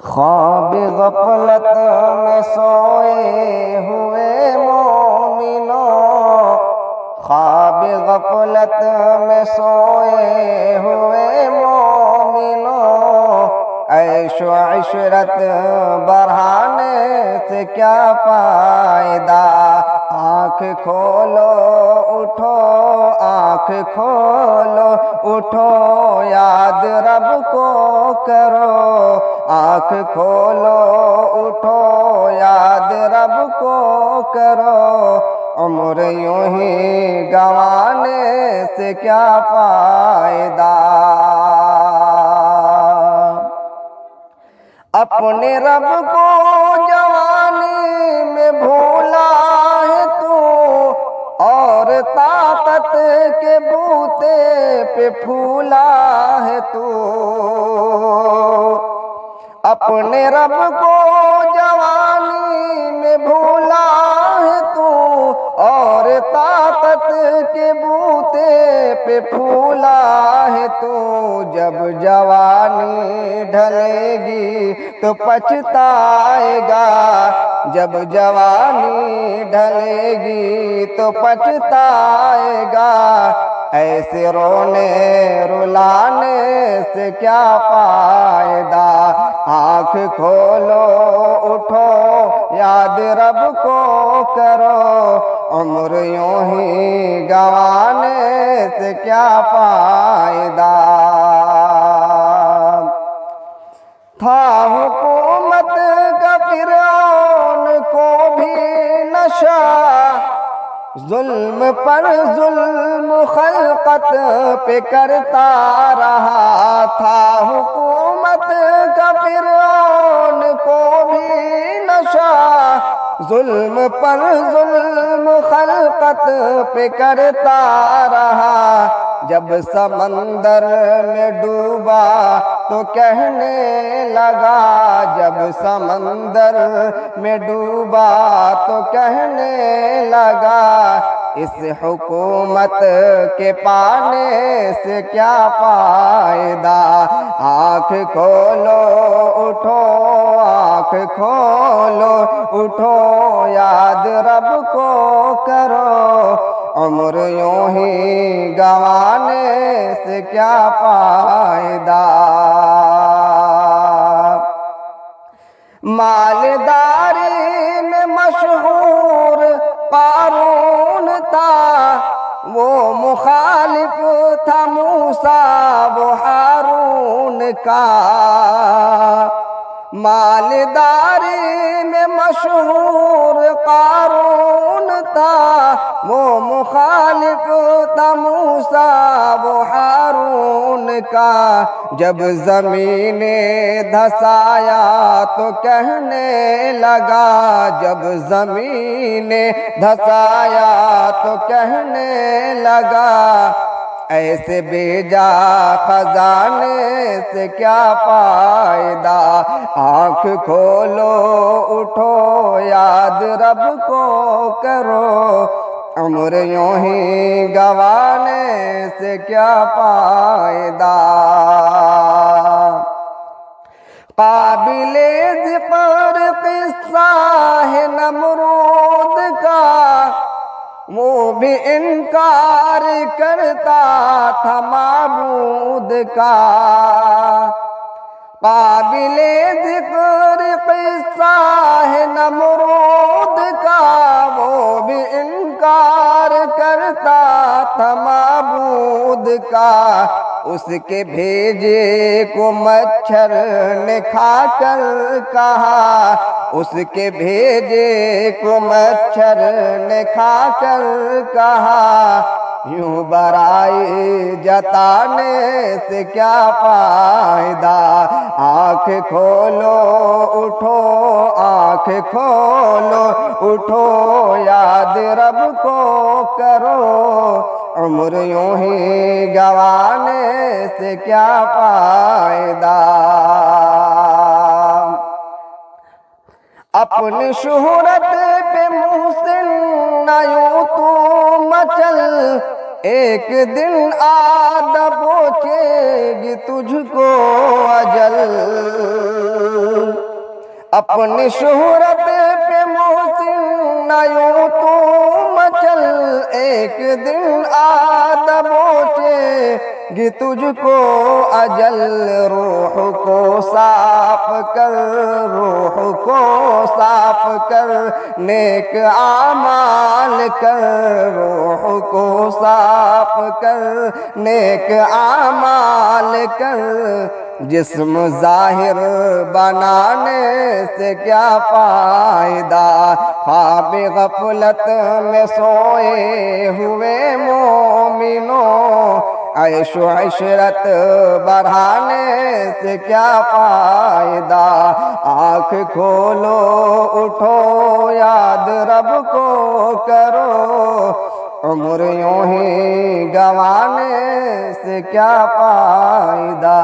خواب غفلت میں سوئے ہوئے مومنوں، خواب غفلت میں سوئے ہوئے مومنوں، عیش و عشرت بڑھانے سے کیا فائدہ؟ آنکھ کھولو اٹھو، آنکھ کھولو اٹھو، یاد رب کو کرو، آنکھ کھولو اٹھو، یاد رب کو کرو، عمر یوں ہی گنوانے سے کیا فائدہ؟ اپنے رب کو جوانی میں بھولا ہے تو، اور طاقت کے بوتے پہ پھولا ہے تو، اپنے رب کو جوانی میں بھولا ہے تو، اور طاقت کے بوتے پہ پھولا ہے تو، جب جوانی ڈھلے گی تو پچھتائے گا، جب جوانی ڈھلے گی تو پچھتائے گا، ایسے رونے رلانے سے کیا فائدہ؟ آنکھ کھولو اٹھو، یاد رب کو کرو، عمر یوں ہی گنوانے سے کیا فائدہ؟ تھا حکومت کا فرعون کو بھی نشہ، ظلم پر ظلم خلقت پہ کرتا رہا، تھا حکومت کا فرعون کو بھی نشہ، ظلم پر ظلم خلقت پہ کرتا رہا، جب سمندر میں ڈوبا تو کہنے لگا، جب سمندر میں ڈوبا تو کہنے لگا، اس حکومت کے پانے سے کیا فائدہ؟ آنکھ کھولو اٹھو، آنکھ کھولو اٹھو، یاد رب کو کرو، عمر یوں ہی گنوانے سے کیا فائدہ؟ مالداری میں مشہور قارون تھا، وہ مخالف تھا موسیٰ و ہارون کا، مالداری میں مشہور قارون تھا، وہ مخالف تھا موسیٰ و ہارون کا، جب زمین دھسایا تو کہنے لگا، جب زمین دھسایا تو کہنے لگا، ایسے بیجا خزانے سے کیا فائدہ؟ آنکھ کھولو اٹھو، یاد رب کو کرو، عمر یوں ہی گنوانے سے کیا فائدہ؟ قابل ذکر قصہ ہے نمرود کا، وہ بھی انکار کرتا تھا معبود کا، قابل ذکر قصہ ہے نمرود کا، وہ بھی انکار کرتا تھا معبود کا، اس کے بھیجے کو مچھر نے کھا کر کہا، اس کے بھیجے کو مچھر نے کھا کر کہا، یوں برائی جتانے سے کیا فائدہ؟ آنکھ کھولو اٹھو، آنکھ کھولو اٹھو، یاد رب کو کرو، عمر یوں ہی گنوانے سے کیا فائدہ؟ اپنی شہرت پہ محسن نہ یوں تو مچل، ایک دن آدھا پہنچے گی تجھ کو اجل۔ اپنی شہرت پہ محسن نہ یوں تو مچل، ایک دن آ دبوچے گی تجھ کو اجل، روح کو صاف کر، روح کو صاف کر، نیک اعمال کر، روح کو صاف کر، نیک اعمال کر، جسم ظاہر بنانے سے کیا فائدہ، خواب غفلت میں سوئے ہوئے مومنوں، عیش و عشرت بڑھانے سے کیا فائدہ، آنکھ کھولو اٹھو یاد رب کو کرو، عمر یوں ہی گنوانے سے کیا فائدہ۔